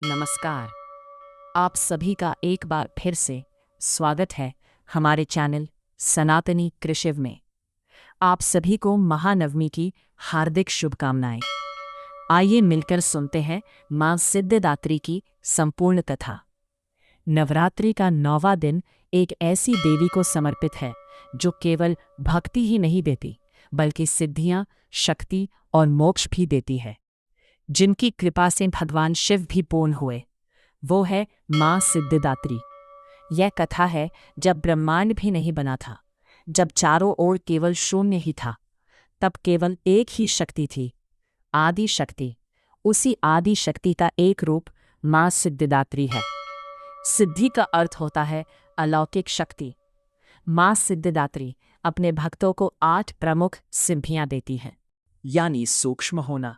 नमस्कार। आप सभी का एक बार फिर से स्वागत है हमारे चैनल सनातनी कृषिव में। आप सभी को महानवमी की हार्दिक शुभकामनाएं। आइए मिलकर सुनते हैं मां सिद्धिदात्री की संपूर्ण कथा। नवरात्रि का 9वां दिन एक ऐसी देवी को समर्पित है जो केवल भक्ति ही नहीं देती बल्कि सिद्धियां, शक्ति और मोक्ष भी देती है। जिनकी कृपा से भगवान शिव भी पूर्ण हुए, वो है मां सिद्धिदात्री। यह कथा है जब ब्रह्मांड भी नहीं बना था, जब चारों ओर केवल शून्य ही था, तब केवल एक ही शक्ति थी, आदि शक्ति। उसी आदि शक्ति का एक रूप मां सिद्धिदात्री है। सिद्धि का अर्थ होता है अलौकिक शक्ति। मां सिद्धिदात्री अपने भक्तों को 8 प्रमुख सिद्धियां देती है, यानी सूक्ष्म होना,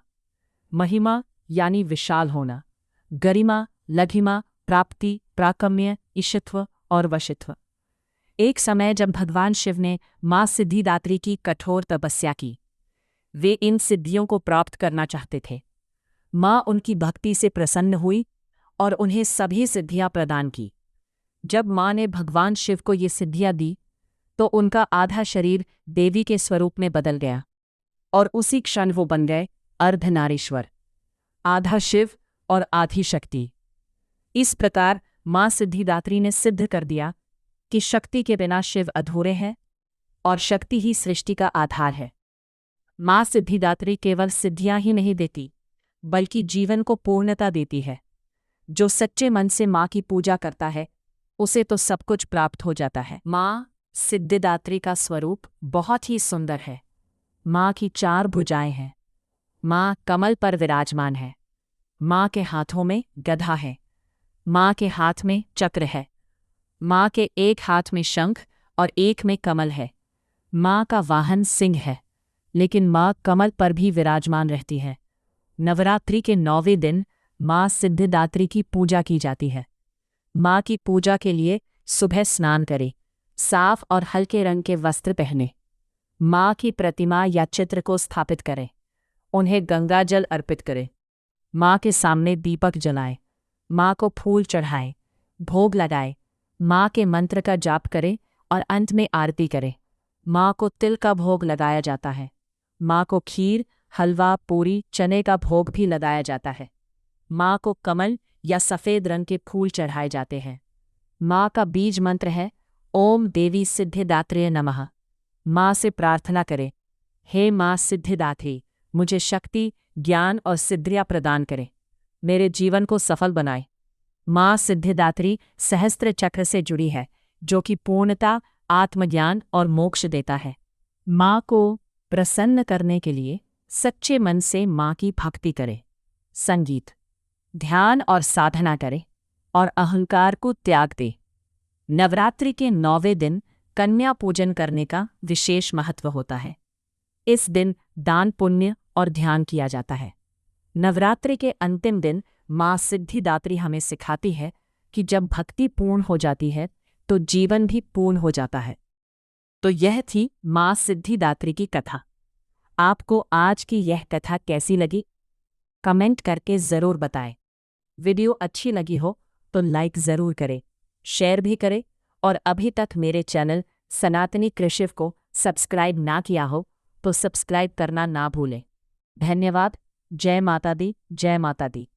महिमा यानी विशाल होना, गरिमा, लघिमा, प्राप्ति, प्राकम्य, ईशत्व और वशित्व। एक समय जब भगवान शिव ने मां सिद्धिदात्री की कठोर तपस्या की, वे इन सिद्धियों को प्राप्त करना चाहते थे। मां उनकी भक्ति से प्रसन्न हुई और उन्हें सभी सिद्धियां प्रदान की। जब मां ने भगवान शिव को ये सिद्धियां दी तो उनका आधा शरीर देवी के स्वरूप में बदल गया और उसी क्षण वो बन गए अर्धनारीश्वर, आधा शिव और आधी शक्ति। इस प्रकार मां सिद्धिदात्री ने सिद्ध कर दिया कि शक्ति के बिना शिव अधूरे हैं और शक्ति ही सृष्टि का आधार है। मां सिद्धिदात्री केवल सिद्धियां ही नहीं देती बल्कि जीवन को पूर्णता देती है। जो सच्चे मन से मां की पूजा करता है उसे तो सब कुछ प्राप्त हो जाता है। मां सिद्धिदात्री का स्वरूप बहुत ही सुंदर है। मां की 4 भुजाएं हैं। मां कमल पर विराजमान है। मां के हाथों में गदा है। मां के हाथ में चक्र है। मां के एक हाथ में शंख और एक में कमल है। मां का वाहन सिंह है, लेकिन मां कमल पर भी विराजमान रहती है। नवरात्रि के 9वें दिन मां सिद्धिदात्री की पूजा की जाती है। मां की पूजा के लिए सुबह स्नान करें, साफ और हल्के रंग के वस्त्र पहने, मां की प्रतिमा या चित्र को स्थापित करें, उन्हें गंगा जल अर्पित करें, मां के सामने दीपक जलाएं, मां को फूल चढ़ाएं, भोग लगाएं, मां के मंत्र का जाप करें और अंत में आरती करें। मां को तिल का भोग लगाया जाता है। मां को खीर, हलवा, पूरी, चने का भोग भी लगाया जाता है। मां को कमल या सफ़ेद रंग के फूल चढ़ाए जाते हैं। मां का बीज मंत्र है ओम देवी सिद्धिदात्रे नमः। मां से प्रार्थना करें, हे मां सिद्धिदात्री, मुझे शक्ति, ज्ञान और सिद्धियां प्रदान करें, मेरे जीवन को सफल बनाए। मां सिद्धिदात्री सहस्त्र चक्र से जुड़ी है, जो कि पूर्णता, आत्मज्ञान और मोक्ष देता है। मां को प्रसन्न करने के लिए सच्चे मन से मां की भक्ति करें, संगीत, ध्यान और साधना करें और अहंकार को त्याग दें। नवरात्रि के 9वें दिन कन्या पूजन करने का विशेष महत्व होता है। इस दिन दान, पुण्य और ध्यान किया जाता है। नवरात्रि के अंतिम दिन मां सिद्धिदात्री हमें सिखाती है कि जब भक्ति पूर्ण हो जाती है तो जीवन भी पूर्ण हो जाता है। तो यह थी मां सिद्धिदात्री की कथा। आपको आज की यह कथा कैसी लगी? कमेंट करके ज़रूर बताएं। वीडियो अच्छी लगी हो तो लाइक ज़रूर करें, शेयर भी करें और अभी तक मेरे चैनल सनातनी कृषिव को सब्सक्राइब ना किया हो तो सब्सक्राइब करना ना भूलें। धन्यवाद। जय माता दी, जय माता दी।